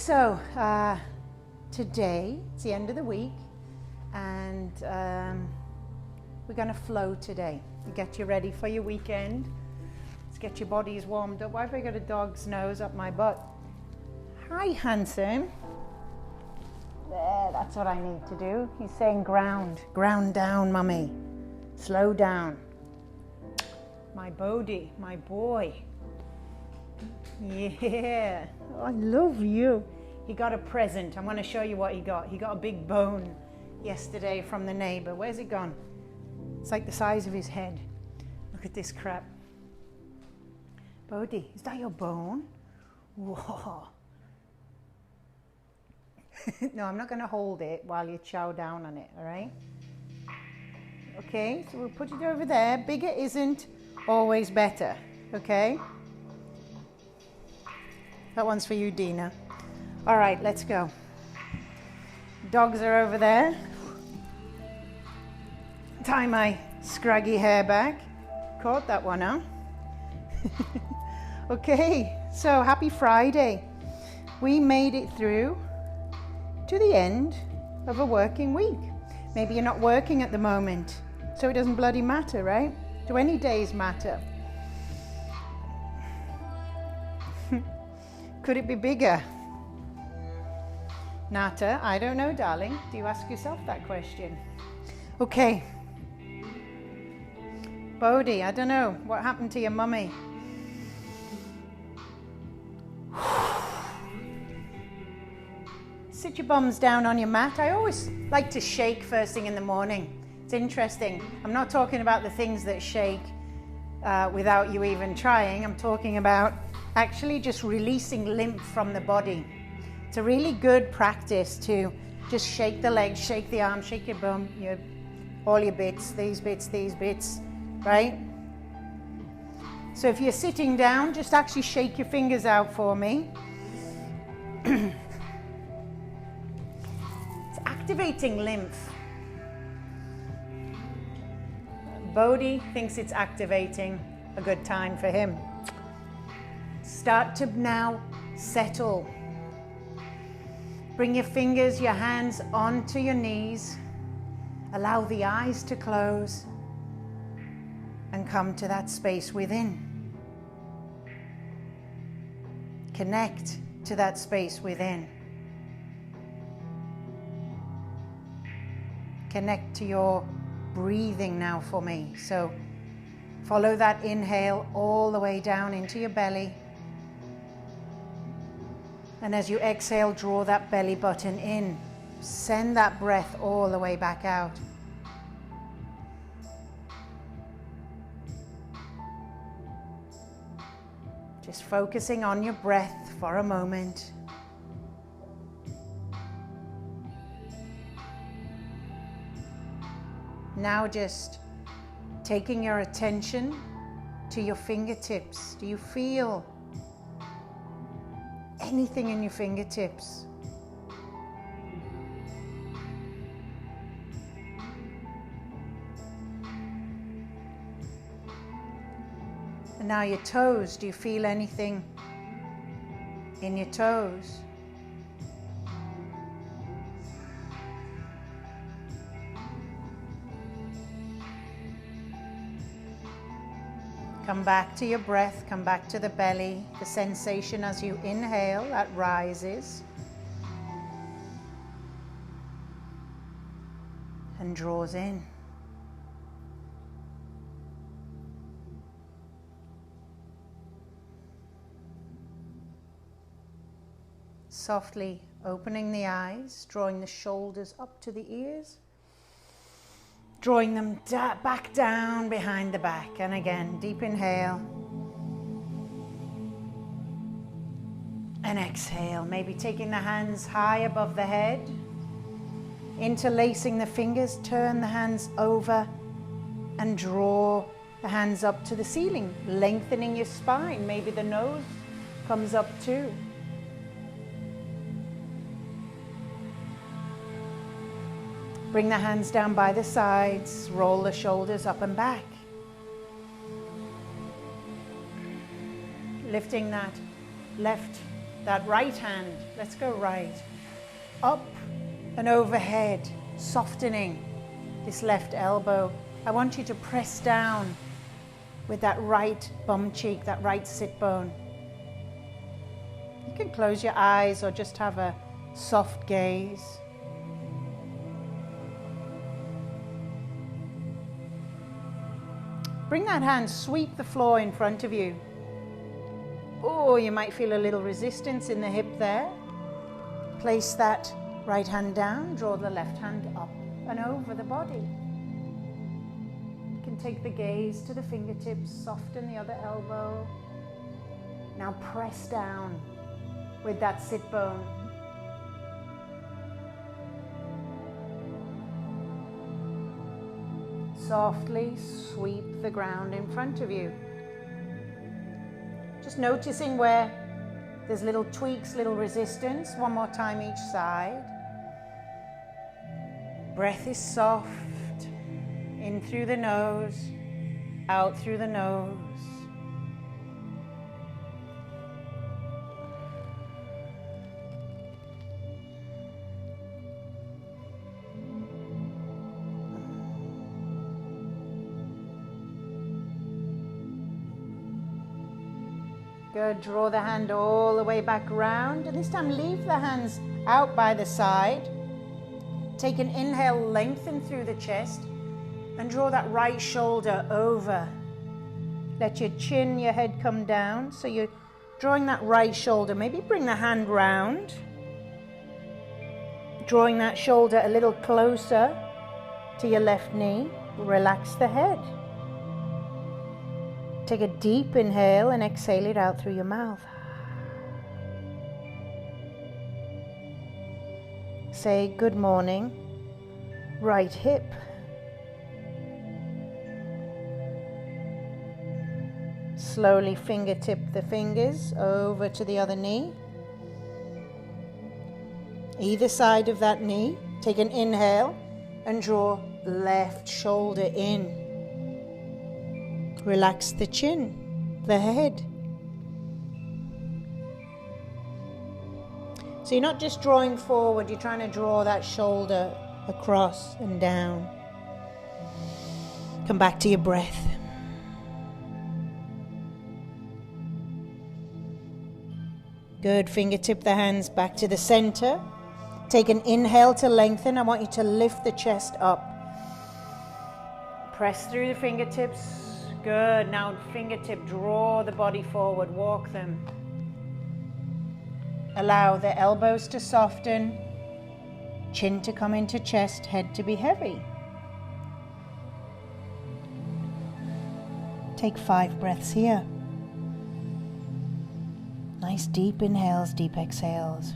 So today it's the end of the week, and we're going to flow today. Get you ready for your weekend. Let's get your bodies warmed up. Why have I got a dog's nose up my butt? Hi, handsome. There, that's what I need to do. He's saying ground. Ground down, mummy. Slow down. My Bodhi, my boy. Yeah, oh, I love you. He got a present. I'm going to show you what he got. He got a big bone yesterday from the neighbor. Where's it gone? It's like the size of his head. Look at this crap. Bodhi, is that your bone? Whoa. No, I'm not going to hold it while you chow down on it, all right? Okay, so we'll put it over there. Bigger isn't always better, okay? That one's for you, Dina. All right, let's go. Dogs are over there. Tie my scraggy hair back. Caught that one, huh? Okay, so happy Friday. We made it through to the end of a working week. Maybe you're not working at the moment, so it doesn't bloody matter, right? Do any days matter? Could it be bigger? Nata, I don't know, darling. Do you ask yourself that question? Okay. Bodhi, I don't know. What happened to your mummy? Sit your bums down on your mat. I always like to shake first thing in the morning. It's interesting. I'm not talking about the things that shake without you even trying. I'm talking about actually just releasing lymph from the body. It's a really good practice to just shake the legs, shake the arms, shake your bum, all your bits, these bits, right? So if you're sitting down, just actually shake your fingers out for me. It's activating lymph. Bodhi thinks it's activating, a good time for him. Start to now settle. Bring your fingers, your hands onto your knees. Allow the eyes to close and come to that space within. Connect to that space within. Connect to your breathing now for me. So follow that inhale all the way down into your belly. And as you exhale, draw that belly button in. Send that breath all the way back out. Just focusing on your breath for a moment. Now just taking your attention to your fingertips. Do you feel anything in your fingertips? And now your toes, do you feel anything in your toes? Come back to your breath, come back to the belly, the sensation as you inhale, that rises and draws in. Softly opening the eyes, drawing the shoulders up to the ears. Drawing them back down behind the back. And again, deep inhale. And exhale. Maybe taking the hands high above the head. Interlacing the fingers. Turn the hands over and draw the hands up to the ceiling. Lengthening your spine. Maybe the nose comes up too. Bring the hands down by the sides, roll the shoulders up and back. Lifting that left that right hand, let's go right, up and overhead, softening this left elbow. I want you to press down with that right bum cheek, that right sit bone. You can close your eyes or just have a soft gaze. Bring that hand, sweep the floor in front of you. Oh, you might feel a little resistance in the hip there. Place that right hand down, draw the left hand up and over the body. You can take the gaze to the fingertips, soften the other elbow. Now press down with that sit bone. Softly sweep the ground in front of you. Just noticing where there's little tweaks, little resistance. One more time each side. Breath is soft. In through the nose, out through the nose. Good, draw the hand all the way back around, and this time leave the hands out by the side. Take an inhale, lengthen through the chest, and draw that right shoulder over. Let your chin, your head come down, so you're drawing that right shoulder. Maybe bring the hand round, drawing that shoulder a little closer to your left knee. Relax the head. Take a deep inhale and exhale it out through your mouth. Say good morning, right hip. Slowly fingertip the fingers over to the other knee. Either side of that knee, take an inhale and draw left shoulder in. Relax the chin, the head. So you're not just drawing forward, you're trying to draw that shoulder across and down. Come back to your breath. Good, fingertip the hands back to the center. Take an inhale to lengthen. I want you to lift the chest up. Press through the fingertips. Good, now fingertip, draw the body forward, walk them. Allow the elbows to soften, chin to come into chest, head to be heavy. Take 5 breaths here. Nice deep inhales, deep exhales.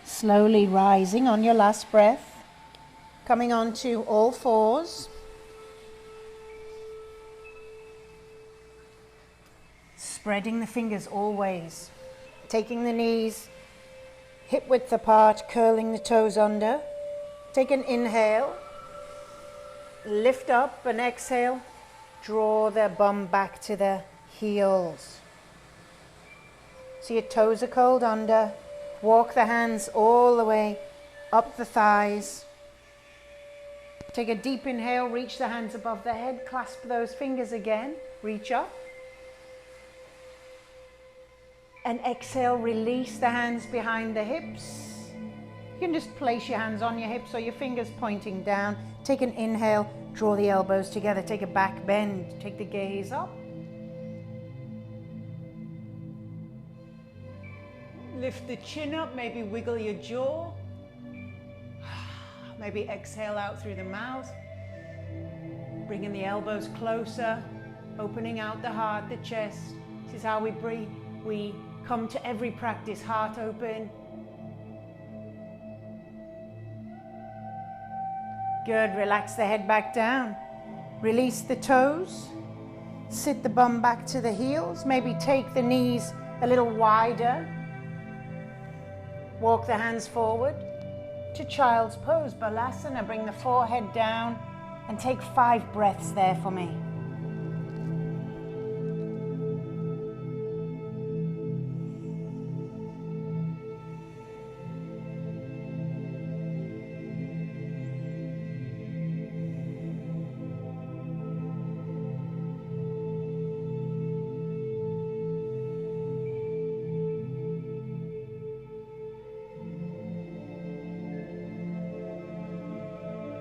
Slowly rising on your last breath, coming onto all fours. Spreading the fingers always. Taking the knees hip width apart, curling the toes under. Take an inhale. Lift up and exhale. Draw the bum back to the heels. So your toes are curled under. Walk the hands all the way up the thighs. Take a deep inhale, reach the hands above the head, clasp those fingers again, reach up. And exhale, release the hands behind the hips. You can just place your hands on your hips or your fingers pointing down. Take an inhale, draw the elbows together, take a back bend, take the gaze up. Lift the chin up, maybe wiggle your jaw. Maybe exhale out through the mouth. Bringing the elbows closer, opening out the heart, the chest. This is how we breathe. We come to every practice, heart open. Good, relax the head back down. Release the toes. Sit the bum back to the heels. Maybe take the knees a little wider. Walk the hands forward to child's pose, Balasana. Bring the forehead down and take 5 breaths there for me.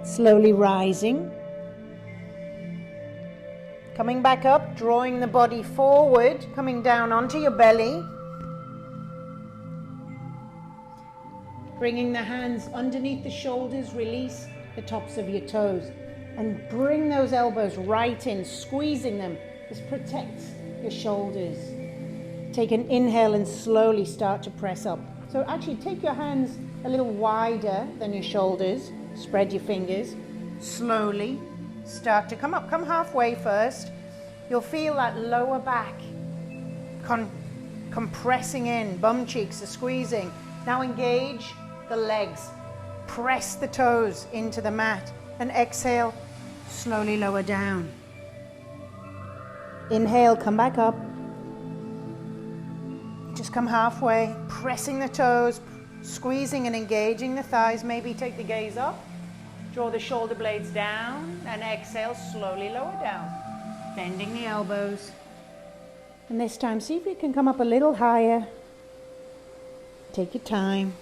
Slowly rising, coming back up, drawing the body forward, coming down onto your belly, bringing the hands underneath the shoulders, release the tops of your toes, and bring those elbows right in, squeezing them. This protects your shoulders. Take an inhale and slowly start to press up. So actually take your hands a little wider than your shoulders. Spread your fingers, slowly start to come up. Come halfway first. You'll feel that lower back compressing in, bum cheeks are squeezing. Now engage the legs. Press the toes into the mat and exhale, slowly lower down. Inhale, come back up. Just come halfway, pressing the toes, squeezing and engaging the thighs. Maybe take the gaze up. Draw the shoulder blades down and exhale, slowly lower down. Bending the elbows. And this time, see if you can come up a little higher. Take your time.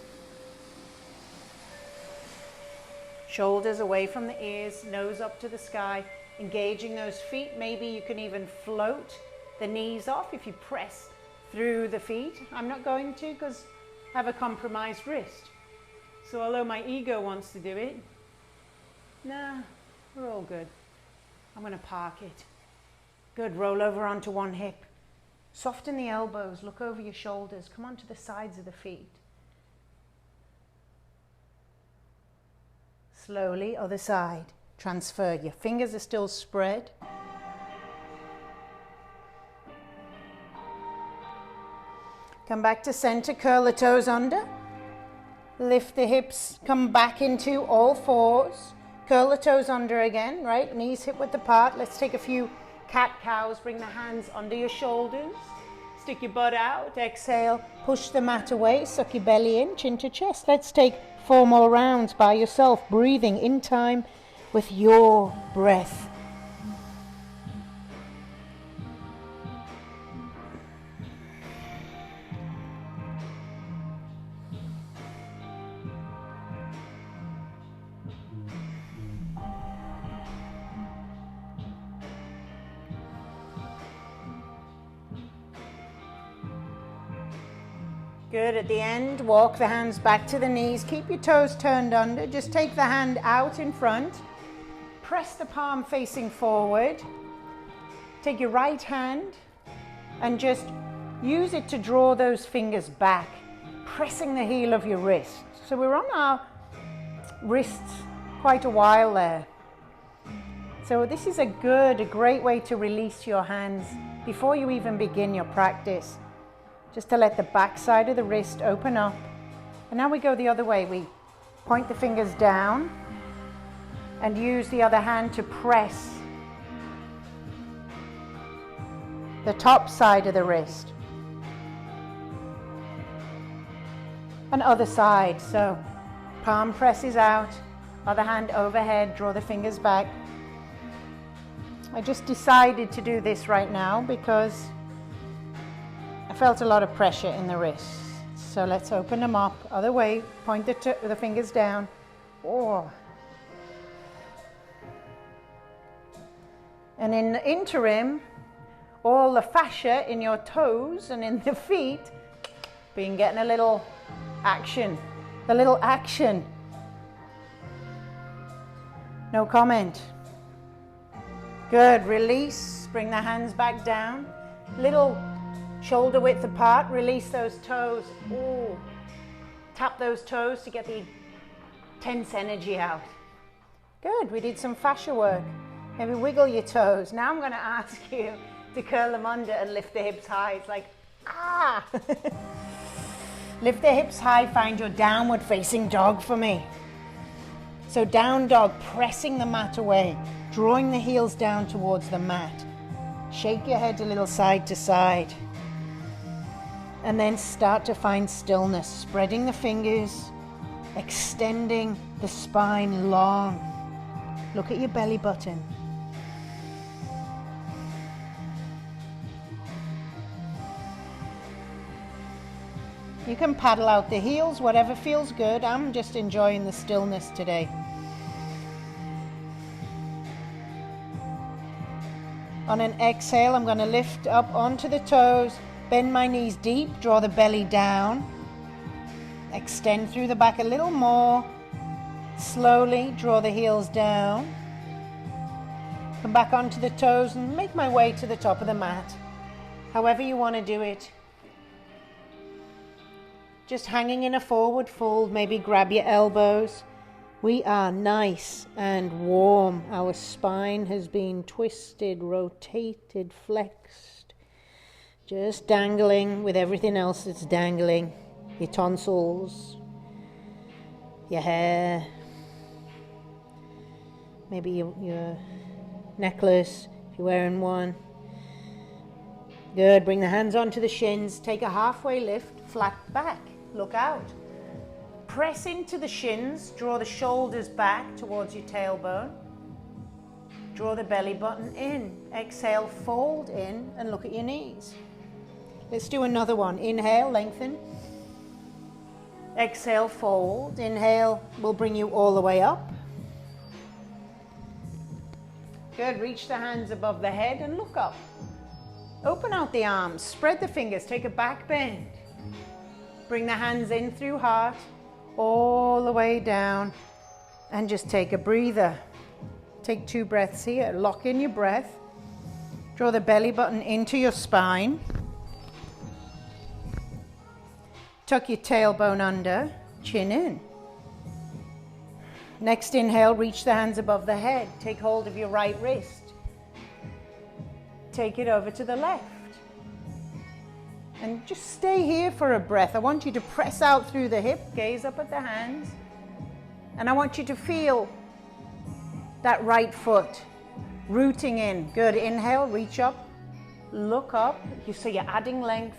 Shoulders away from the ears, nose up to the sky. Engaging those feet. Maybe you can even float the knees off if you press through the feet. I'm not going to because I have a compromised wrist. So although my ego wants to do it, nah, we're all good. I'm going to park it. Good, roll over onto one hip. Soften the elbows, look over your shoulders, come onto the sides of the feet. Slowly, other side. Transfer, your fingers are still spread. Come back to center, curl the toes under. Lift the hips, come back into all fours. Curl the toes under again, right? Knees hip width apart. Let's take a few cat-cows. Bring the hands under your shoulders. Stick your butt out. Exhale. Push the mat away. Suck your belly in, chin to chest. Let's take 4 more rounds by yourself, breathing in time with your breath. Good. At the end, walk the hands back to the knees. Keep your toes turned under. Just take the hand out in front. Press the palm facing forward. Take your right hand and just use it to draw those fingers back, pressing the heel of your wrist. So we're on our wrists quite a while there. So this is a great way to release your hands before you even begin your practice. Just to let the back side of the wrist open up. And now we go the other way. We point the fingers down and use the other hand to press the top side of the wrist. And other side. So palm presses out, other hand overhead, draw the fingers back. I just decided to do this right now because I felt a lot of pressure in the wrists. So let's open them up. Other way, point the fingers down. Oh. And in the interim, all the fascia in your toes and in the feet, been getting a little action. A little action. No comment. Good, release. Bring the hands back down. Little shoulder width apart, release those toes. Ooh. Tap those toes to get the tense energy out. Good, we did some fascia work. Maybe wiggle your toes. Now I'm going to ask you to curl them under and lift the hips high. It's like, ah! Lift the hips high, find your downward facing dog for me. So down dog, pressing the mat away, drawing the heels down towards the mat. Shake your head a little side to side. And then start to find stillness, spreading the fingers, extending the spine long. Look at your belly button. You can paddle out the heels, whatever feels good. I'm just enjoying the stillness today. On an exhale, I'm going to lift up onto the toes, bend my knees deep, draw the belly down, extend through the back a little more, slowly draw the heels down, come back onto the toes and make my way to the top of the mat. However you want to do it. Just hanging in a forward fold, maybe grab your elbows. We are nice and warm. Our spine has been twisted, rotated, flexed. Just dangling with everything else that's dangling. Your tonsils, your hair, maybe your necklace, if you're wearing one. Good, bring the hands onto the shins, take a halfway lift, flat back. Look out. Press into the shins, draw the shoulders back towards your tailbone. Draw the belly button in. Exhale, fold in and look at your knees. Let's do another one. Inhale, lengthen. Exhale, fold. Inhale will bring you all the way up. Good, reach the hands above the head and look up. Open out the arms, spread the fingers, take a back bend. Bring the hands in through heart, all the way down, and just take a breather. Take 2 breaths here. Lock in your breath. Draw the belly button into your spine. Tuck your tailbone under, chin in. Next inhale, reach the hands above the head. Take hold of your right wrist. Take it over to the left. And just stay here for a breath. I want you to press out through the hip, gaze up at the hands. And I want you to feel that right foot rooting in. Good, inhale, reach up, look up. So you're adding length.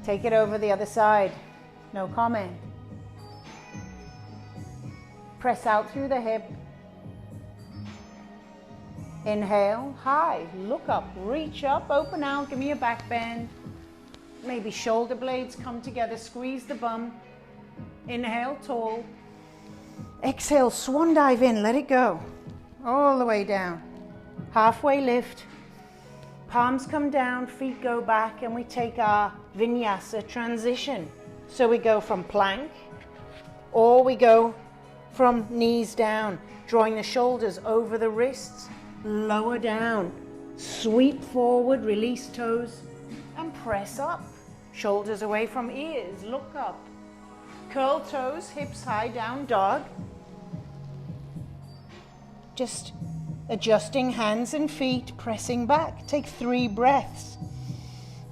Take it over the other side. No comment. Press out through the hip. Inhale, high, look up, reach up, open out, give me a back bend. Maybe shoulder blades come together, squeeze the bum. Inhale, tall. Exhale, swan dive in, let it go. All the way down. Halfway lift. Palms come down, feet go back, and we take our vinyasa transition. So we go from plank, or we go from knees down, drawing the shoulders over the wrists. Lower down, sweep forward, release toes, and press up. Shoulders away from ears, look up. Curl toes, hips high, down dog. Just adjusting hands and feet, pressing back. Take 3 breaths.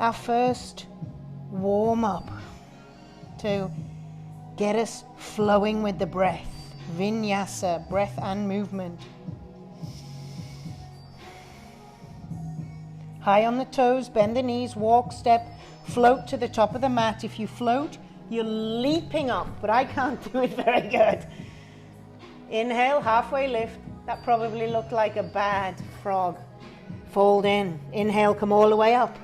Our first warm up to get us flowing with the breath. Vinyasa, breath and movement. High on the toes, bend the knees, walk, step, float to the top of the mat. If you float, you're leaping up, but I can't do it very good. Inhale, halfway lift. That probably looked like a bad frog. Fold in. Inhale, come all the way up.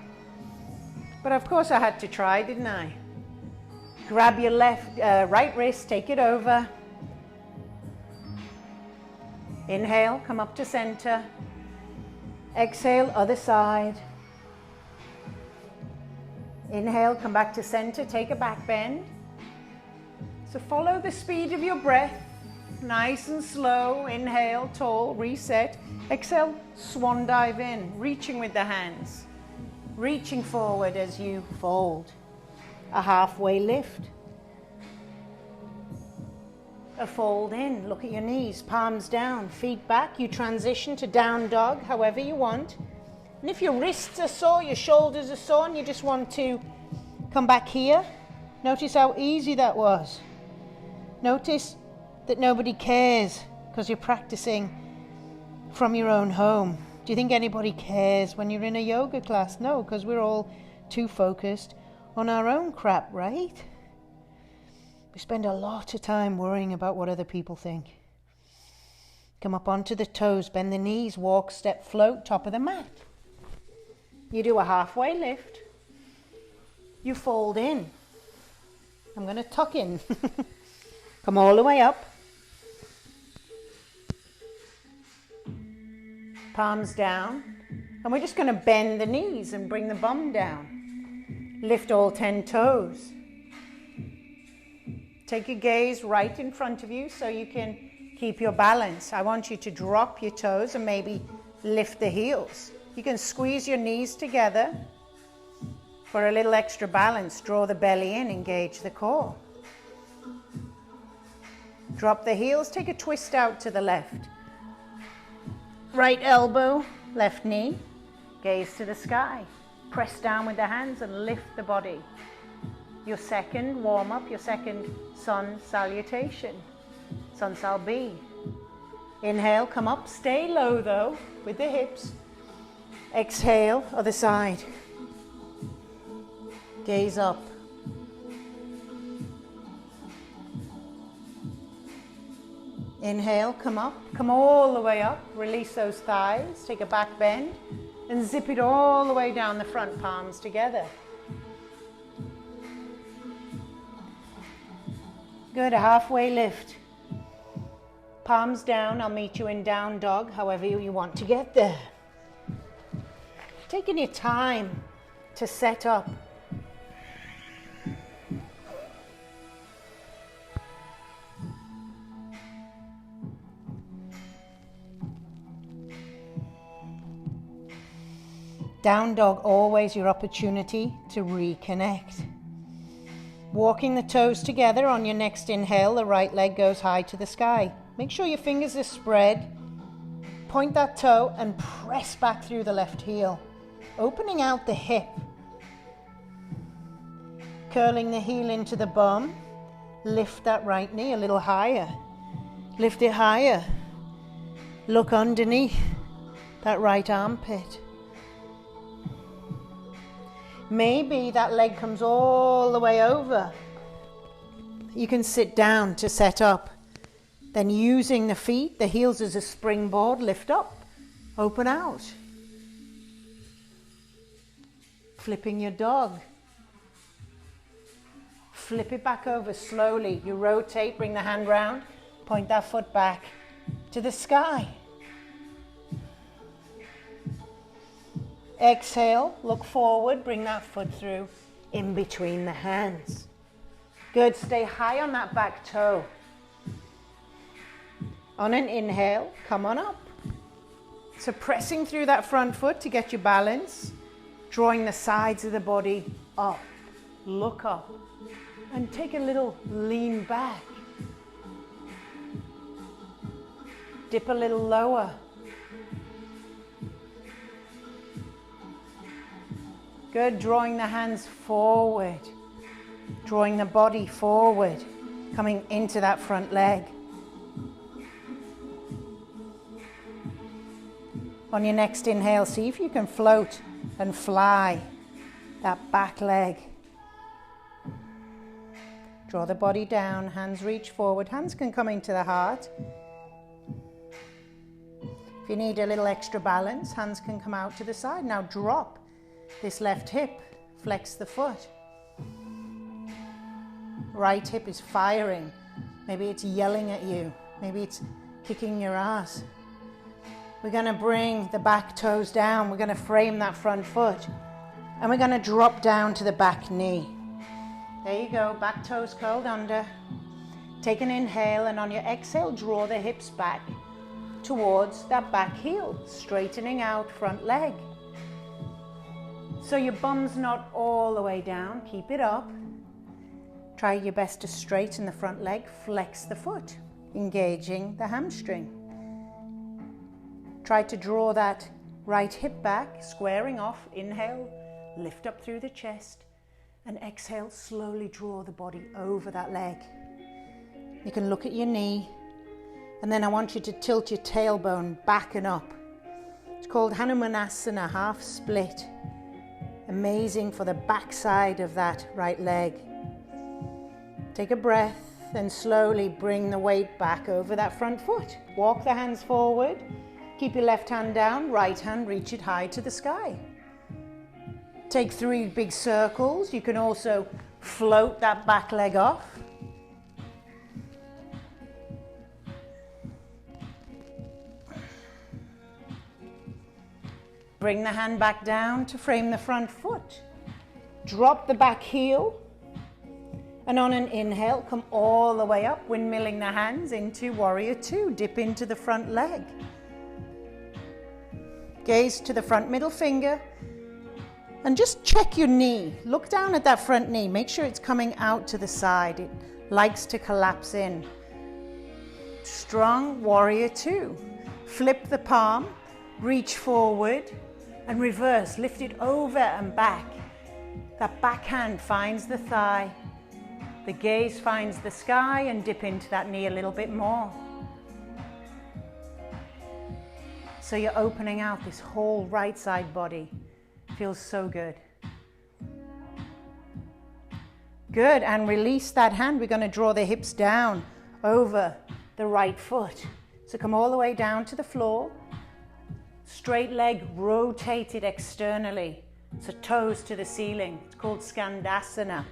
But of course I had to try, didn't I? Grab your right wrist, take it over. Inhale, come up to center. Exhale, other side. Inhale, come back to center, take a back bend. So follow the speed of your breath, nice and slow. Inhale, tall, reset. Exhale, swan dive in, reaching with the hands. Reaching forward as you fold. A halfway lift. A fold in, look at your knees, palms down, feet back. You transition to down dog, however you want. And if your wrists are sore, your shoulders are sore, and you just want to come back here, notice how easy that was. Notice that nobody cares because you're practicing from your own home. Do you think anybody cares when you're in a yoga class? No, because we're all too focused on our own crap, right? We spend a lot of time worrying about what other people think. Come up onto the toes, bend the knees, walk, step, float, top of the mat. You do a halfway lift. You fold in. I'm going to tuck in. Come all the way up. Palms down. And we're just going to bend the knees and bring the bum down. Lift all 10 toes. Take your gaze right in front of you so you can keep your balance. I want you to drop your toes and maybe lift the heels. You can squeeze your knees together for a little extra balance. Draw the belly in, engage the core. Drop the heels, take a twist out to the left. Right elbow, left knee, gaze to the sky. Press down with the hands and lift the body. Your second warm up, your second sun salutation. Sun Sal B. Inhale, come up, stay low though with the hips. Exhale, other side. Gaze up. Inhale, come up, come all the way up, release those thighs, take a back bend and zip it all the way down the front, palms together. Good, a halfway lift. Palms down, I'll meet you in down dog, however you want to get there. Taking your time to set up. Down dog, always your opportunity to reconnect. Walking the toes together on your next inhale, the right leg goes high to the sky. Make sure your fingers are spread. Point that toe and press back through the left heel. Opening out the hip. Curling the heel into the bum. Lift that right knee a little higher. Lift it higher. Look underneath that right armpit. Maybe that leg comes all the way over. You can sit down to set up. Then using the feet, the heels as a springboard, lift up, open out. Flipping your dog. Flip it back over slowly. You rotate, bring the hand round, point that foot back to the sky. Exhale, look forward, bring that foot through in between the hands. Good, stay high on that back toe. On an inhale, come on up. So pressing through that front foot to get your balance, drawing the sides of the body up, look up, and take a little lean back. Dip a little lower. Good, drawing the hands forward, drawing the body forward, coming into that front leg. On your next inhale, see if you can float and fly that back leg. Draw the body down, hands reach forward, hands can come into the heart. If you need a little extra balance, hands can come out to the side. Now drop this left hip, flex the foot. Right hip is firing. Maybe it's yelling at you. Maybe it's kicking your ass. We're going to bring the back toes down. We're going to frame that front foot. And we're going to drop down to the back knee. There you go, back toes curled under. Take an inhale, and on your exhale, draw the hips back towards that back heel, straightening out front leg. So your bum's not all the way down, keep it up. Try your best to straighten the front leg, flex the foot, engaging the hamstring. Try to draw that Right hip back, squaring off. Inhale, lift up through the chest. And exhale, slowly draw the body over that leg. You can look at your knee. And then I want you to tilt your tailbone back and up. It's called Hanumanasana, half split. Amazing for the back side of that right leg. Take a breath and slowly bring the weight back over that front foot. Walk the hands forward. Keep your left hand down, right hand reach it high to the sky. Take 3 big circles. You can also float that back leg off. Bring the hand back down to frame the front foot. Drop the back heel. And on an inhale, come all the way up, windmilling the hands into warrior 2. Dip into the front leg. Gaze to the front middle finger. And just check your knee. Look down at that front knee. Make sure it's coming out to the side. It likes to collapse in. Strong warrior 2. Flip the palm, reach forward and reverse. Lift it over and back. That back hand finds the thigh. The gaze finds the sky and dip into that knee a little bit more. So you're opening out this whole right side body. Feels so good. Good, and release that hand. We're going to draw the hips down over the right foot. So come all the way down to the floor. Straight leg rotated externally. So toes to the ceiling. It's called Skandasana.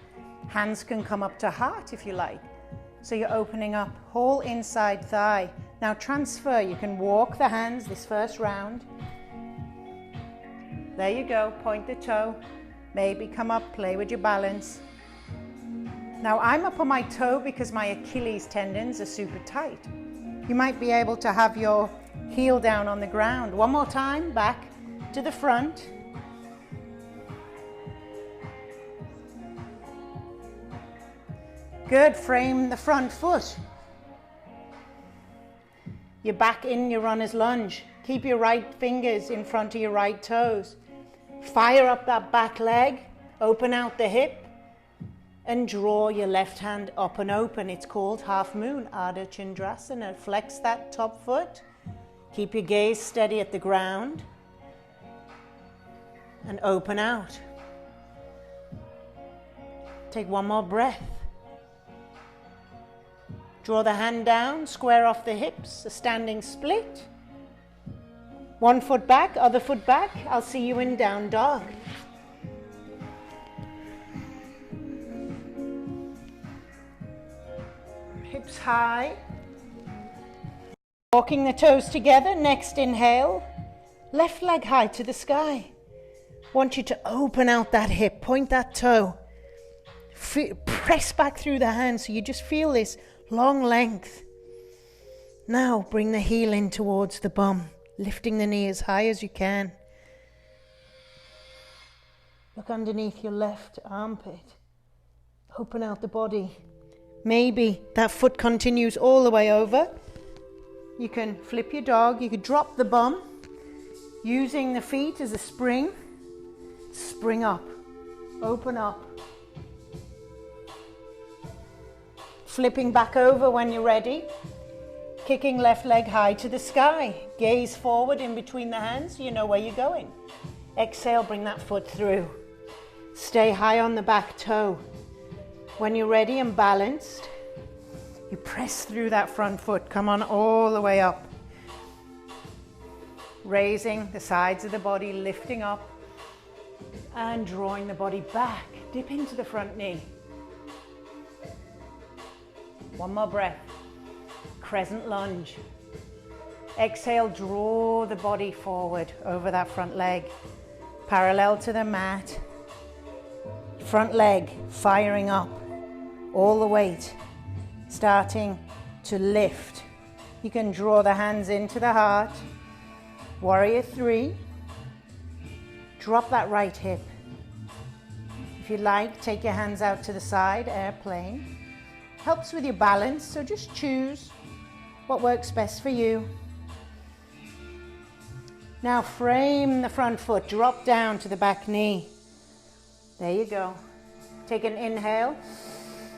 Hands can come up to heart if you like. So you're opening up whole inside thigh. Now transfer. You can walk the hands this first round. There you go. Point the toe. Maybe come up, play with your balance. Now I'm up on my toe because my Achilles tendons are super tight. You might be able to have your heel down on the ground. One more time, back to the front. Good, frame the front foot. You're back in your runner's lunge. Keep your right fingers in front of your right toes. Fire up that back leg, open out the hip, and draw your left hand up and open. It's called half moon, Ardha Chandrasana. Flex that top foot. Keep your gaze steady at the ground. And open out. Take one more breath. Draw the hand down, square off the hips, a standing split. One foot back, other foot back. I'll see you in down dog. Hips high. Walking the toes together. Next inhale. Left leg high to the sky. Want you to open out that hip, point that toe. Press back through the hand so you just feel this long length. Now bring the heel in towards the bum, lifting the knee as high as you can. Look underneath your left armpit. Open out the body. Maybe that foot continues all the way over. You can flip your dog. You could drop the bum, using the feet as a spring. Spring up. Open up. Flipping back over when you're ready. Kicking left leg high to the sky. Gaze forward in between the hands so you know where you're going. Exhale, bring that foot through. Stay high on the back toe. When you're ready and balanced, you press through that front foot. Come on all the way up. Raising the sides of the body, lifting up and drawing the body back. Dip into the front knee. One more breath. Crescent lunge. Exhale, draw the body forward over that front leg. Parallel to the mat. Front leg firing up. All the weight starting to lift. You can draw the hands into the heart. Warrior 3. Drop that right hip. If you like, take your hands out to the side, airplane. Helps with your balance, so just choose what works best for you. Now frame the front foot, drop down to the back knee. There you go. Take an inhale.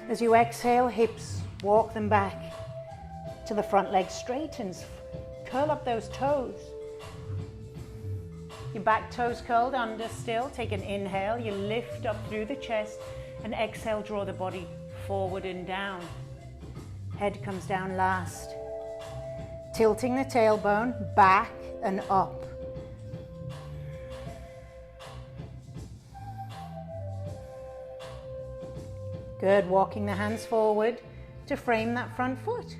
As you exhale, hips, walk them back till the front leg straightens. Curl up those toes. Your back toes curled under still. Take an inhale. You lift up through the chest and exhale, draw the body forward and down. Head comes down last. Tilting the tailbone back and up. Good, walking the hands forward to frame that front foot.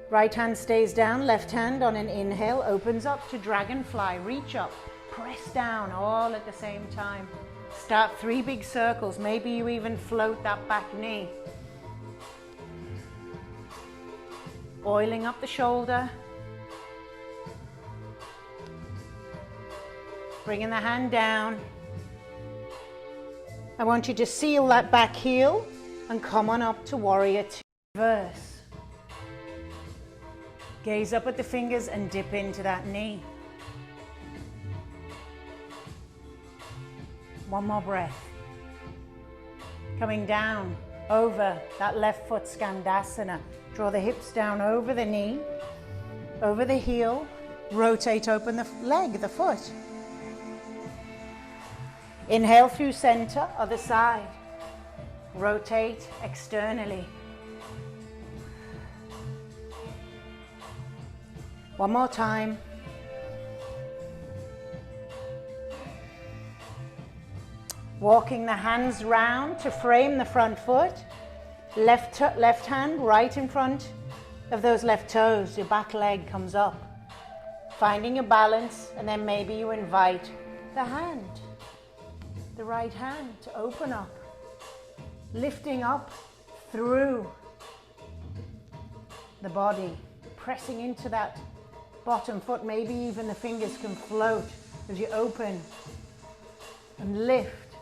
Right hand stays down, left hand on an inhale opens up to dragonfly. Reach up, press down all at the same time. Start 3 big circles. Maybe you even float that back knee. Oiling up the shoulder. Bringing the hand down. I want you to seal that back heel and come on up to warrior two. Reverse. Gaze up at the fingers and dip into that knee. One more breath. Coming down over that left foot, Skandasana. Draw the hips down over the knee, over the heel. Rotate open the leg, the foot. Inhale through center, other side. Rotate externally. One more time. Walking the hands round to frame the front foot. Left hand right in front of those left toes. Your back leg comes up. Finding your balance, and then maybe you invite the hand. The right hand to open up, lifting up through the body, pressing into that bottom foot. Maybe even the fingers can float as you open and lift.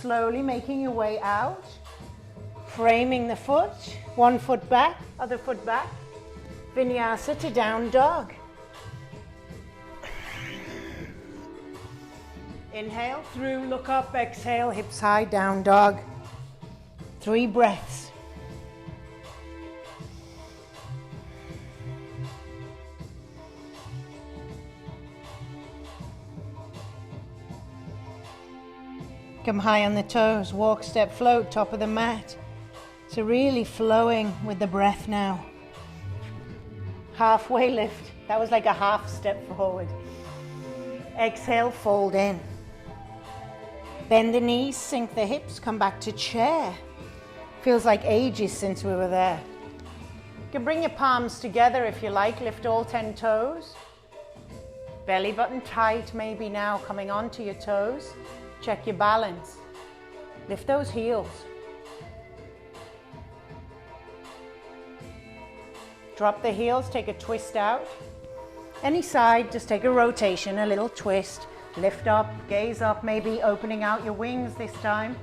Slowly making your way out, framing the foot, one foot back, other foot back. Vinyasa to down dog. Inhale through, look up, exhale, hips high, down dog. 3 breaths. Come high on the toes, walk, step, float, top of the mat. So really flowing with the breath now. Halfway lift. That was like a half step forward. Exhale, fold in. Bend the knees, sink the hips, come back to chair. Feels like ages since we were there. You can bring your palms together if you like, lift all 10 toes. Belly button tight, maybe now coming onto your toes. Check your balance. Lift those heels. Drop the heels, take a twist out. Any side, just take a rotation, a little twist. Lift up, gaze up, maybe opening out your wings this time.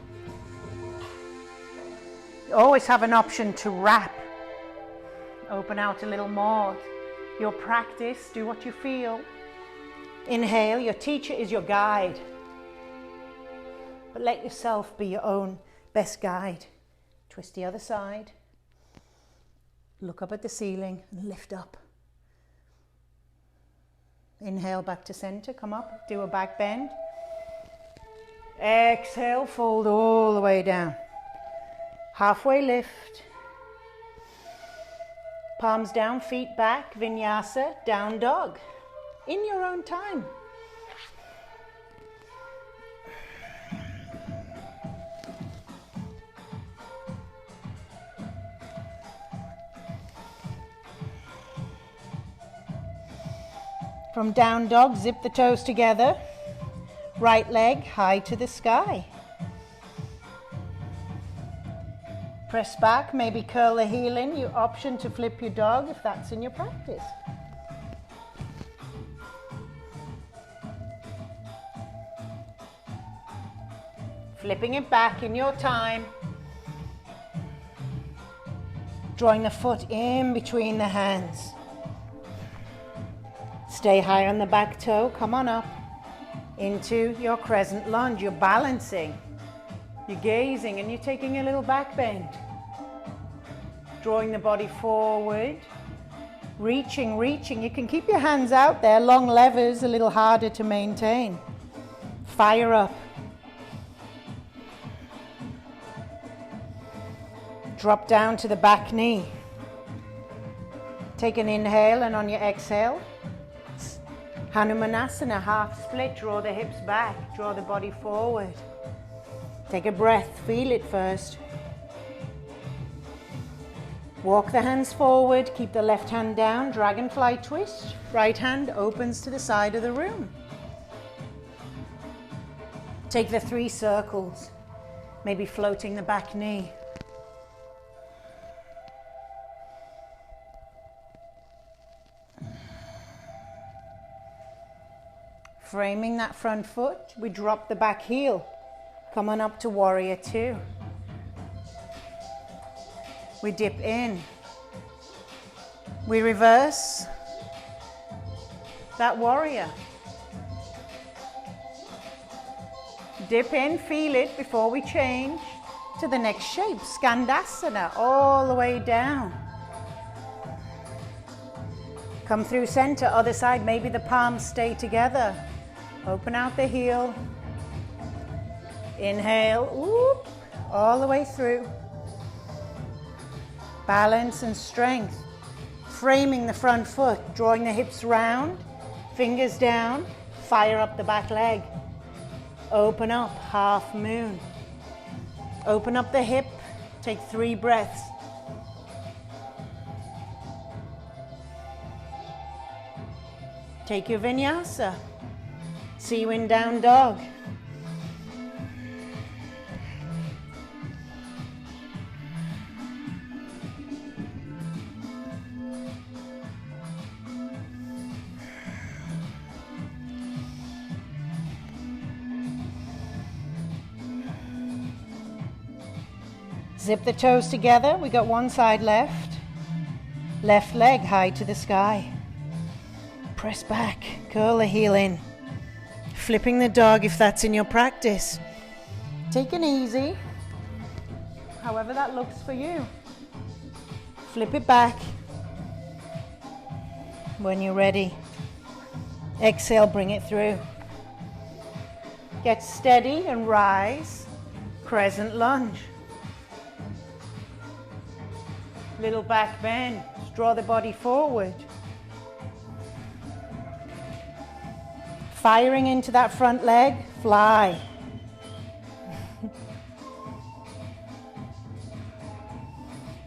You always have an option to wrap. Open out a little more. Your practice, do what you feel. Inhale, your teacher is your guide. But let yourself be your own best guide. Twist the other side. Look up at the ceiling and lift up. Inhale back to center, come up, do a back bend. Exhale, fold all the way down. Halfway lift. Palms down, feet back, vinyasa, down dog. In your own time. From down dog, zip the toes together. Right leg high to the sky. Press back, maybe curl the heel in. Your option to flip your dog if that's in your practice. Flipping it back in your time. Drawing the foot in between the hands. Stay high on the back toe. Come on up into your crescent lunge. You're balancing. You're gazing and you're taking a little back bend. Drawing the body forward. Reaching, reaching. You can keep your hands out there. Long levers, a little harder to maintain. Fire up. Drop down to the back knee. Take an inhale, and on your exhale, Hanumanasana, half split. Draw the hips back. Draw the body forward. Take a breath. Feel it first. Walk the hands forward. Keep the left hand down. Dragonfly twist. Right hand opens to the side of the room. Take the 3 circles. Maybe floating the back knee. Framing that front foot, we drop the back heel. Come on up to warrior 2. We dip in. We reverse that warrior. Dip in, feel it before we change to the next shape. Skandasana, all the way down. Come through center, other side, maybe the palms stay together. Open out the heel. Inhale, whoop, all the way through. Balance and strength. Framing the front foot, drawing the hips round, fingers down, fire up the back leg. Open up, half moon. Open up the hip, take 3 breaths. Take your vinyasa. See you in down dog. Zip the toes together. We got one side left. Left leg high to the sky. Press back, curl the heel in. Flipping the dog if that's in your practice. Take it easy, however that looks for you. Flip it back. When you're ready, exhale, bring it through. Get steady and rise. Crescent lunge. Little back bend. Draw the body forward. Firing into that front leg, fly.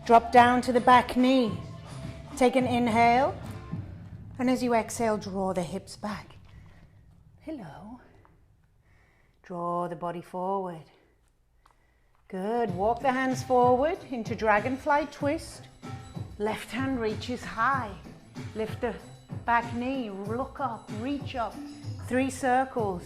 Drop down to the back knee. Take an inhale, and as you exhale, draw the hips back. Hello. Draw the body forward. Good. Walk the hands forward into dragonfly twist. Left hand reaches high. Lift the back knee, look up, reach up. 3 circles.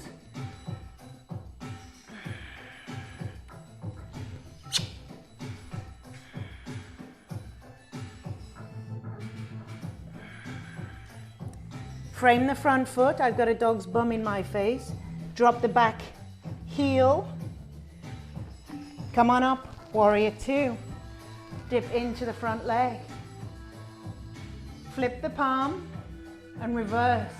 Frame the front foot. I've got a dog's bum in my face. Drop the back heel. Come on up, warrior 2. Dip into the front leg. Flip the palm and reverse.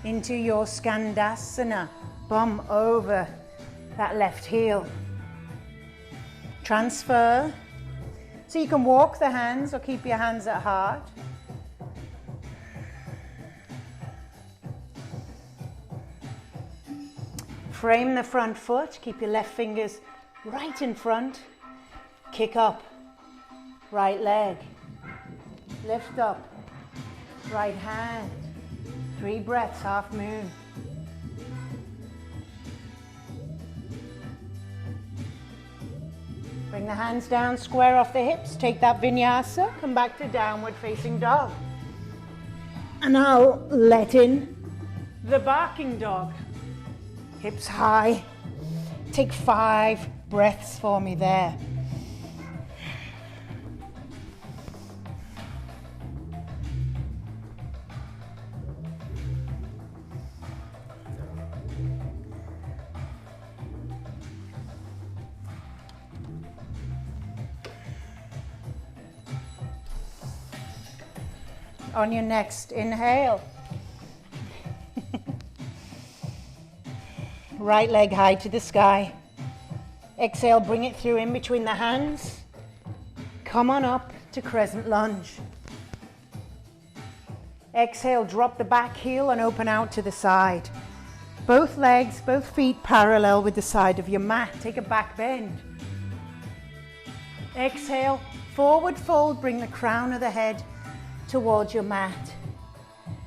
Into your Skandasana, bum over that left heel. Transfer. So you can walk the hands or keep your hands at heart. Frame the front foot, keep your left fingers right in front. Kick up, right leg. Lift up, right hand. 3 breaths, half moon. Bring the hands down, square off the hips. Take that vinyasa, come back to downward facing dog. And I'll let in the barking dog. Hips high. Take 5 breaths for me there. On your next inhale, right leg high to the sky. Exhale, bring it through in between the hands. Come on up to crescent lunge. Exhale, drop the back heel and open out to the side. Both legs, both feet parallel with the side of your mat. Take a back bend. Exhale, forward fold, bring the crown of the head towards your mat.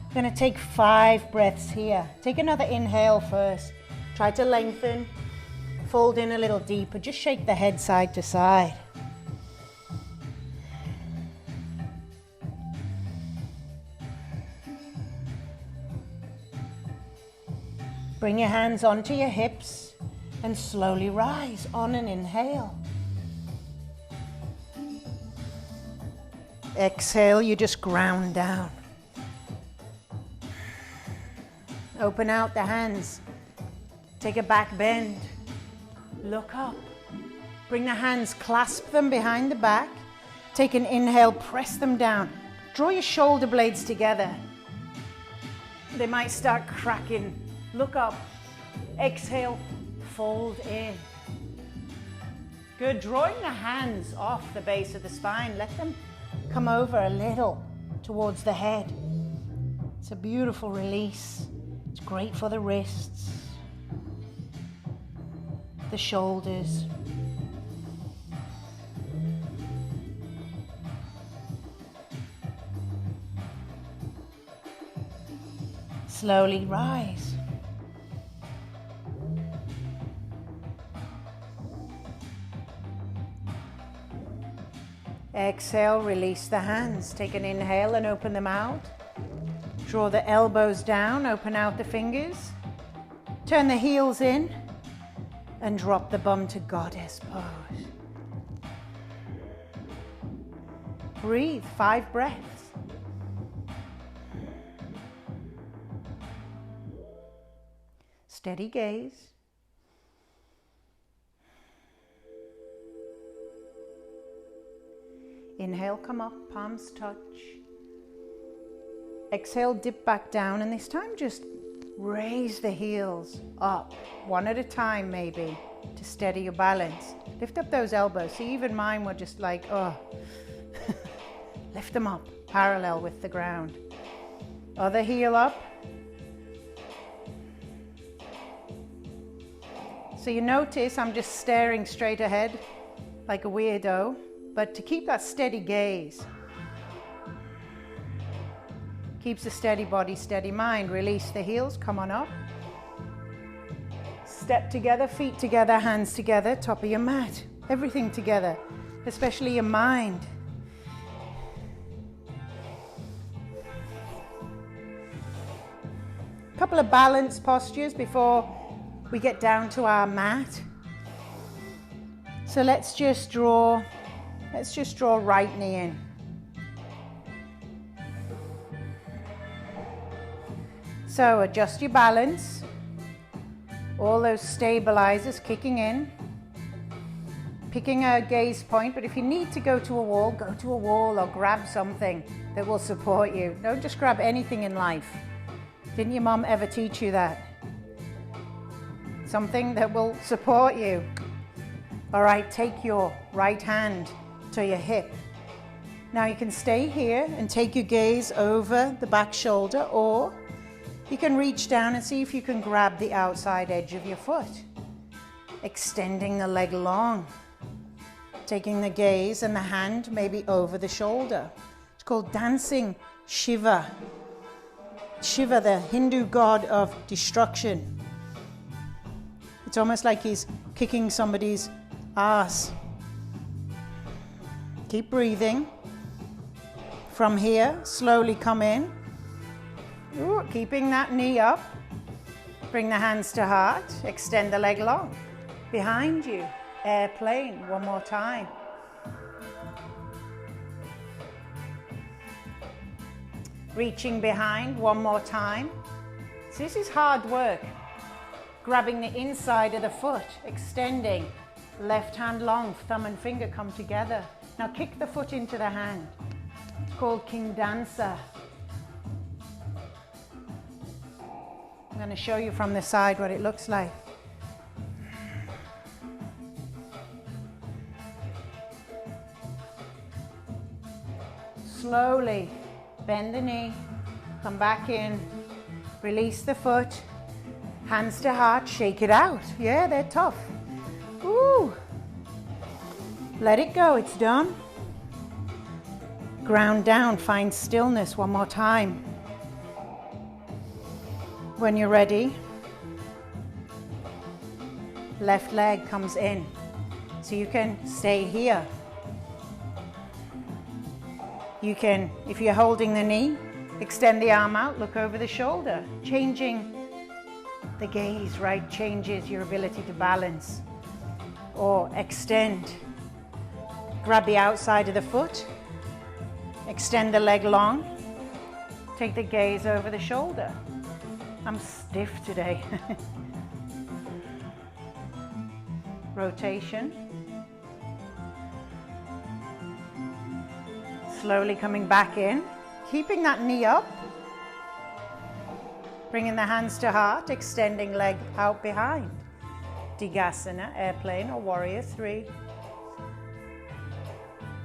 We're going to take 5 breaths here. Take another inhale first. Try to lengthen, fold in a little deeper. Just shake the head side to side. Bring your hands onto your hips and slowly rise on an inhale. Exhale, you just ground down. Open out the hands. Take a back bend. Look up. Bring the hands, clasp them behind the back. Take an inhale, press them down. Draw your shoulder blades together. They might start cracking. Look up. Exhale, fold in. Good. Drawing the hands off the base of the spine. Let them come over a little towards the head. It's a beautiful release. It's great for the wrists, the shoulders. Slowly rise. Exhale, release the hands. Take an inhale and open them out. Draw the elbows down, open out the fingers. Turn the heels in and drop the bum to goddess pose. Breathe, 5 breaths. Steady gaze. Inhale, come up, palms touch. Exhale, dip back down, and this time just raise the heels up, one at a time maybe, to steady your balance. Lift up those elbows. See, even mine were just like, oh. Lift them up, parallel with the ground. Other heel up. So you notice I'm just staring straight ahead like a weirdo. But to keep that steady gaze, keeps a steady body, steady mind. Release the heels, come on up. Step together, feet together, hands together, top of your mat. Everything together, especially your mind. A couple of balance postures before we get down to our mat. So let's just draw right knee in. So adjust your balance. All those stabilizers kicking in. Picking a gaze point, but if you need to go to a wall or grab something that will support you. Don't just grab anything in life. Didn't your mom ever teach you that? Something that will support you. All right, take your right hand to your hip. Now you can stay here and take your gaze over the back shoulder, or you can reach down and see if you can grab the outside edge of your foot. Extending the leg long. Taking the gaze and the hand maybe over the shoulder. It's called dancing Shiva. Shiva, the Hindu god of destruction. It's almost like he's kicking somebody's ass. Keep breathing. From here, slowly come in. Ooh, keeping that knee up. Bring the hands to heart. Extend the leg long. Behind you, airplane. One more time. Reaching behind. One more time. So this is hard work. Grabbing the inside of the foot. Extending. Left hand long. Thumb and finger come together. Now kick the foot into the hand. It's called King Dancer. I'm going to show you from the side what it looks like. Slowly bend the knee, come back in, release the foot, hands to heart, shake it out. Yeah, they're tough. Ooh. Let it go, it's done. Ground down, find stillness one more time. When you're ready, left leg comes in. So you can stay here. You can, if you're holding the knee, extend the arm out, look over the shoulder. Changing the gaze, right, changes your ability to balance. Or extend. Grab the outside of the foot. Extend the leg long. Take the gaze over the shoulder. I'm stiff today. Rotation. Slowly coming back in, keeping that knee up, bringing the hands to heart, extending leg out behind. Digasana, airplane or warrior 3.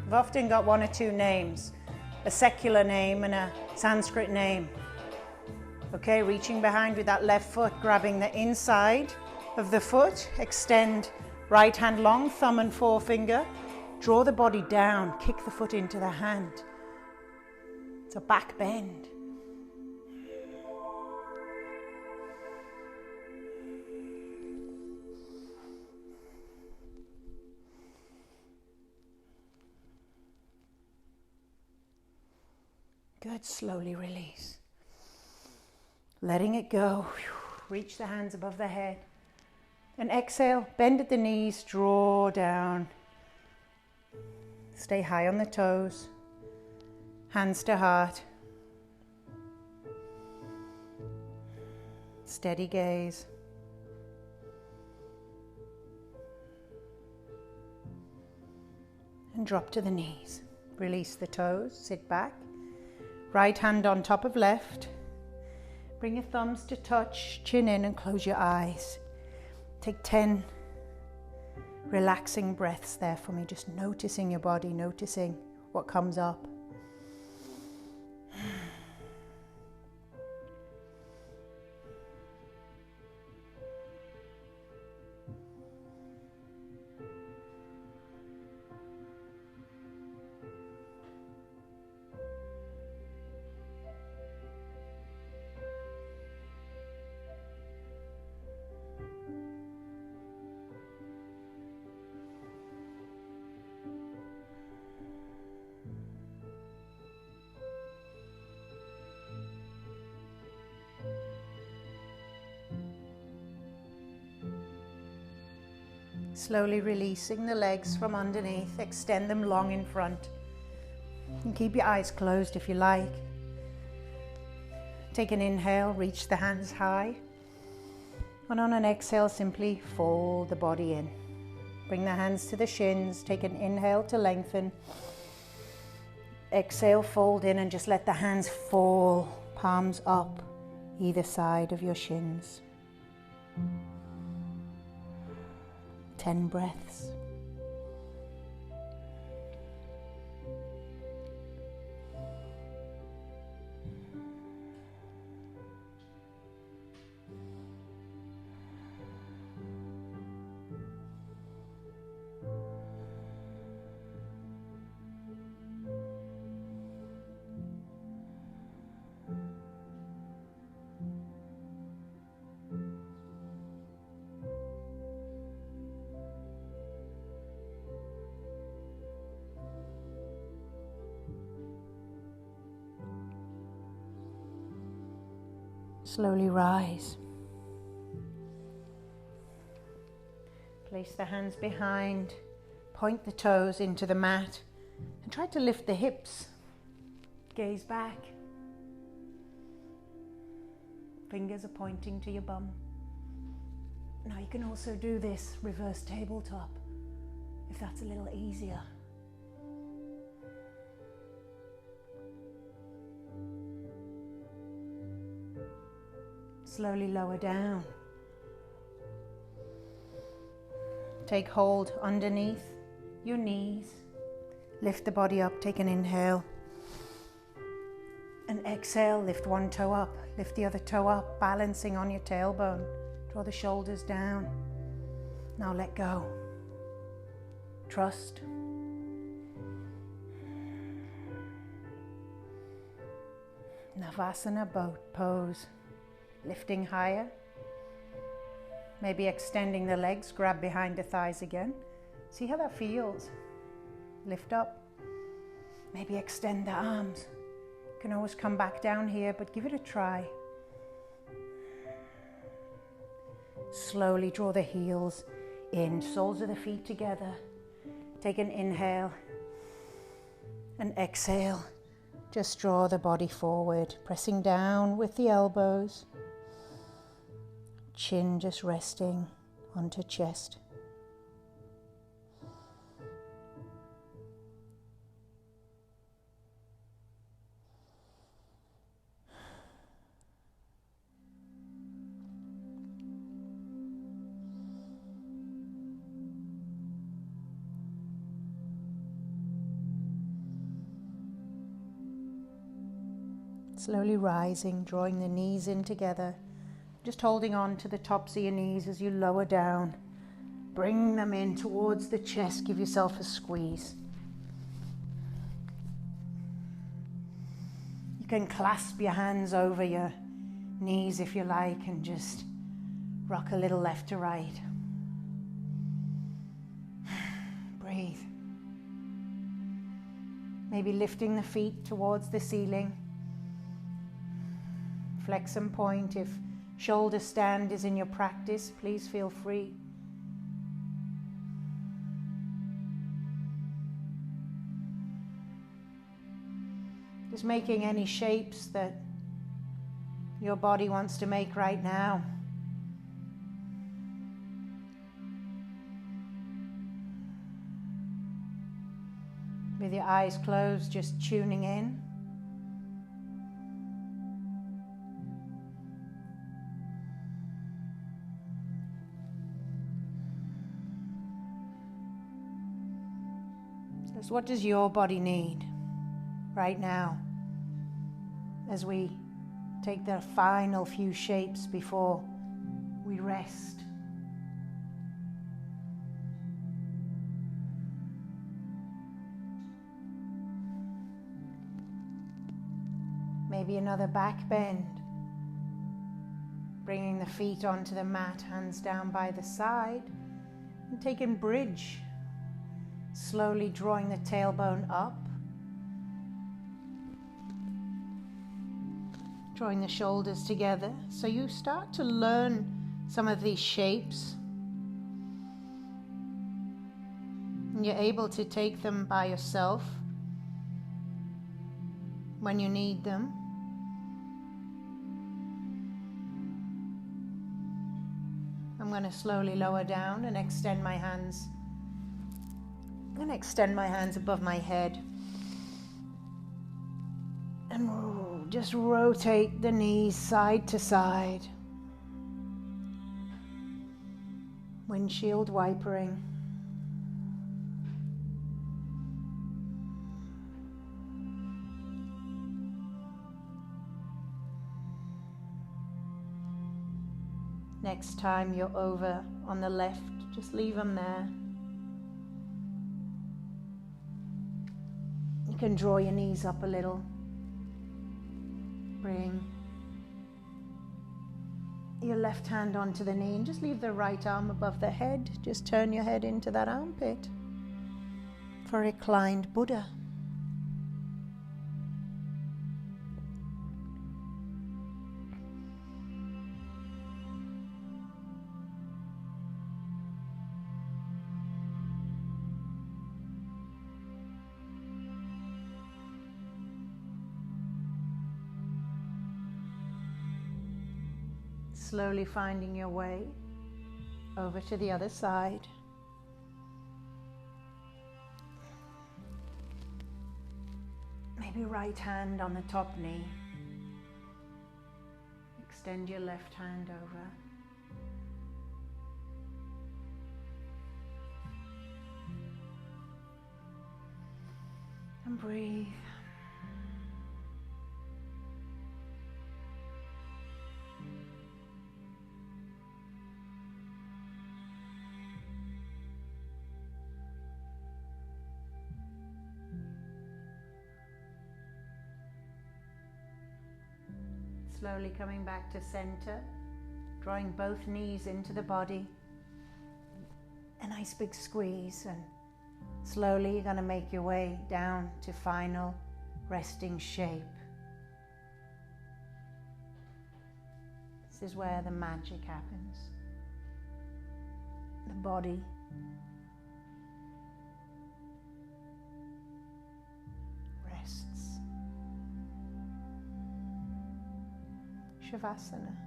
I've often got one or two names, a secular name and a Sanskrit name. Okay, reaching behind with that left foot, grabbing the inside of the foot, extend right hand long, thumb and forefinger. Draw the body down, kick the foot into the hand. It's a back bend. Good, slowly release. Letting it go. Reach the hands above the head. And exhale, bend at the knees, draw down. Stay high on the toes, hands to heart. Steady gaze. And drop to the knees. Release the toes, sit back. Right hand on top of left. Bring your thumbs to touch, chin in and close your eyes. Take 10 relaxing breaths there for me, just noticing your body, noticing what comes up. Slowly releasing the legs from underneath, extend them long in front. And keep your eyes closed if you like. Take an inhale, reach the hands high. And on an exhale, simply fold the body in. Bring the hands to the shins, take an inhale to lengthen. Exhale, fold in and just let the hands fall, palms up, either side of your shins. 10 breaths. Slowly rise. Place the hands behind, point the toes into the mat, and try to lift the hips. Gaze back. Fingers are pointing to your bum. Now you can also do this reverse tabletop, if that's a little easier. Slowly lower down. Take hold underneath your knees. Lift the body up, take an inhale. And exhale, lift one toe up, lift the other toe up, balancing on your tailbone. Draw the shoulders down. Now let go. Trust. Navasana boat pose. Lifting higher. Maybe extending the legs, grab behind the thighs again. See how that feels. Lift up. Maybe extend the arms. You can always come back down here, but give it a try. Slowly draw the heels in, soles of the feet together. Take an inhale and exhale. Just draw the body forward, pressing down with the elbows. Chin just resting onto chest. Slowly rising, drawing the knees in together. Just holding on to the tops of your knees as you lower down. Bring them in towards the chest. Give yourself a squeeze. You can clasp your hands over your knees if you like and just rock a little left to right. Breathe. Maybe lifting the feet towards the ceiling. Flex and point. If shoulder stand is in your practice, please feel free. Just making any shapes that your body wants to make right now. With your eyes closed, just tuning in. So what does your body need right now as we take the final few shapes before we rest? Maybe another back bend. Bringing the feet onto the mat, hands down by the side, and taking bridge. Slowly drawing the tailbone up. Drawing the shoulders together. So you start to learn some of these shapes. And you're able to take them by yourself when you need them. I'm going to slowly lower down and extend my hands. I'm going to extend my hands above my head and just rotate the knees side to side. Windshield wipering. Next time you're over on the left, just leave them there. You can draw your knees up a little. Bring your left hand onto the knee and just leave the right arm above the head. Just turn your head into that armpit for reclined Buddha. Slowly finding your way over to the other side. Maybe right hand on the top knee. Extend your left hand over. And breathe. Slowly coming back to center, drawing both knees into the body. A nice big squeeze, and slowly you're going to make your way down to final resting shape. This is where the magic happens. The body rests. Shavasana.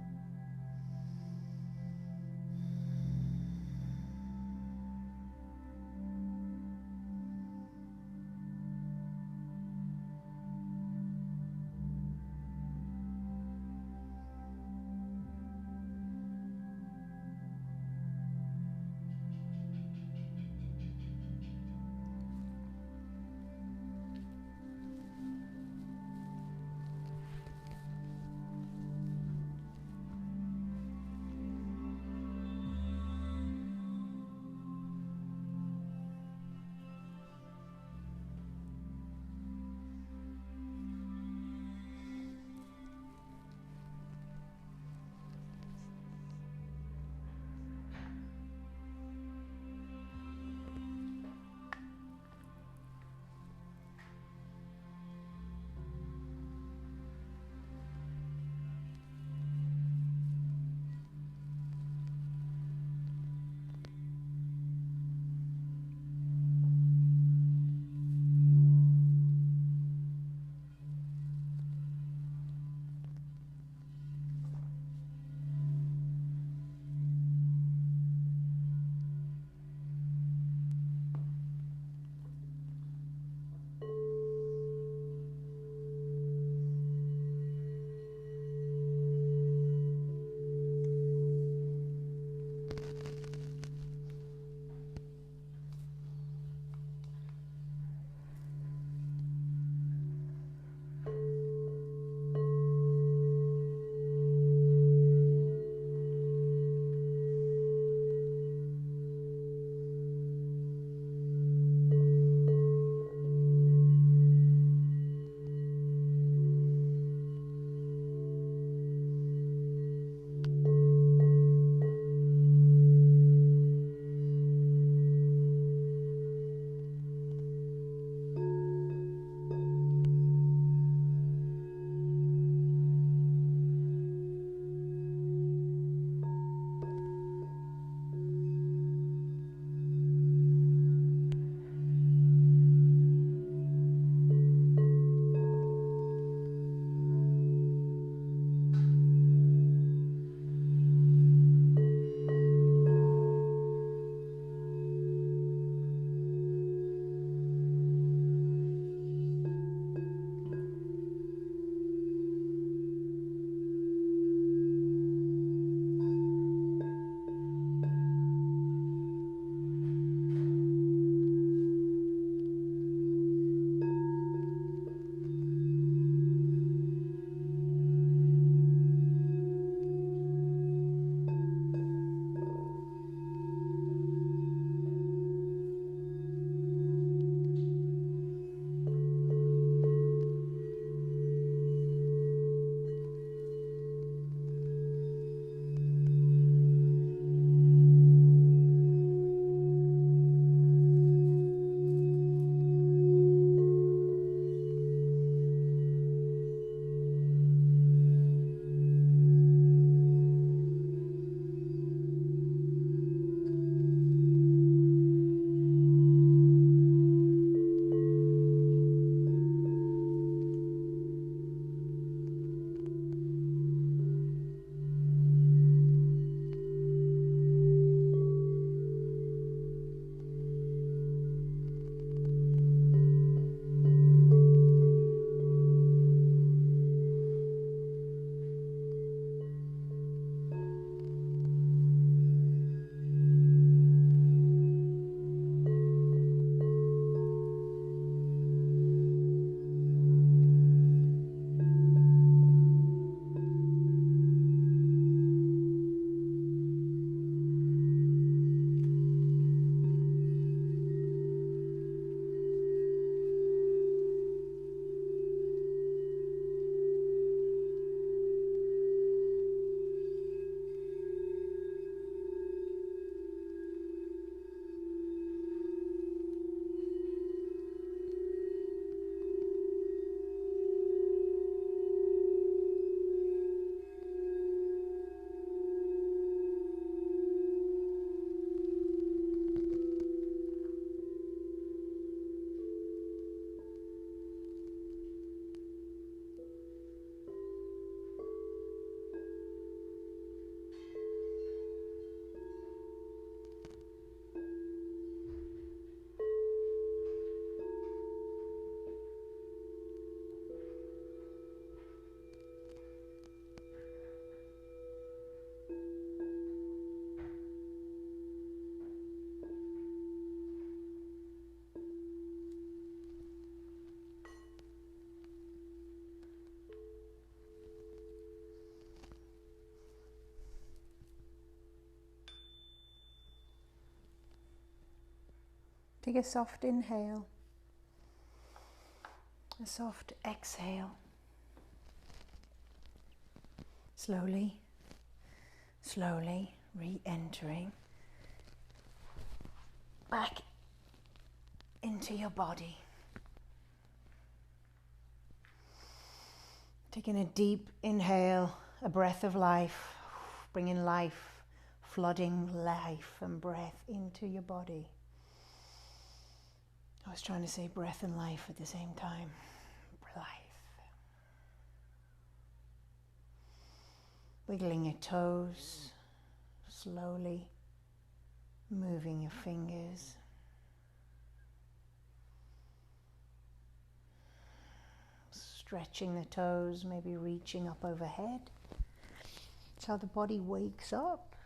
Take a soft inhale, a soft exhale. Slowly, slowly re-entering back into your body. Taking a deep inhale, a breath of life, bringing life, flooding life and breath into your body. I was trying to say breath and life at the same time. Life. Wiggling your toes, slowly moving your fingers. Stretching the toes, maybe reaching up overhead. That's how the body wakes up,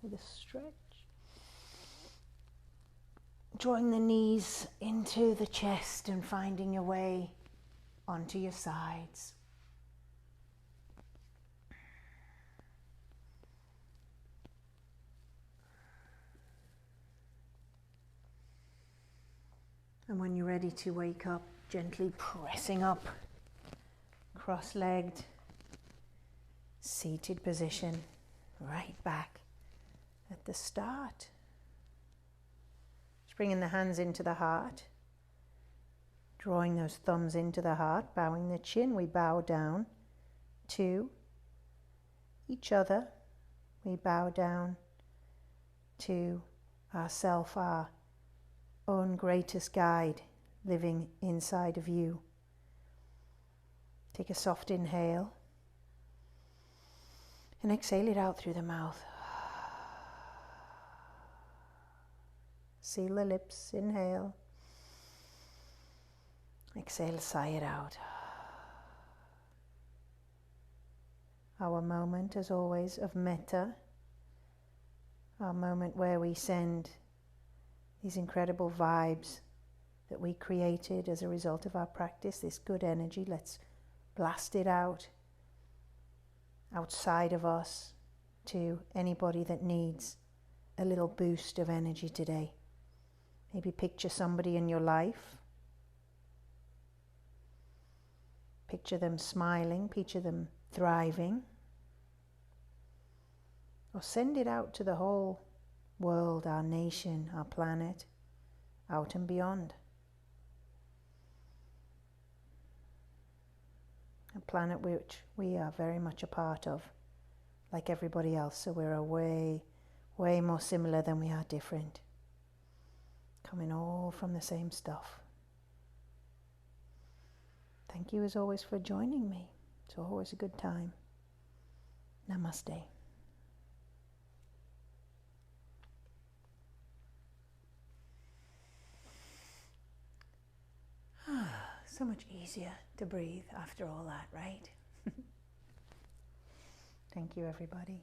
with a stretch. Drawing the knees into the chest and finding your way onto your sides. And when you're ready to wake up, gently pressing up, cross-legged, seated position, right back at the start. Just bringing the hands into the heart, drawing those thumbs into the heart, bowing the chin, we bow down to each other. We bow down to ourself, our own greatest guide living inside of you. Take a soft inhale and exhale it out through the mouth. Seal the lips, inhale. Exhale, sigh it out. Our moment, as always, of metta. Our moment where we send these incredible vibes that we created as a result of our practice, this good energy. Let's blast it out, outside of us, to anybody that needs a little boost of energy today. Maybe picture somebody in your life. Picture them smiling, picture them thriving. Or send it out to the whole world, our nation, our planet, out and beyond. A planet which we are very much a part of, like everybody else, so we're way more similar than we are different. Coming all from the same stuff. Thank you as always for joining me. It's always a good time. Namaste. So much easier to breathe after all that, right? Thank you, everybody.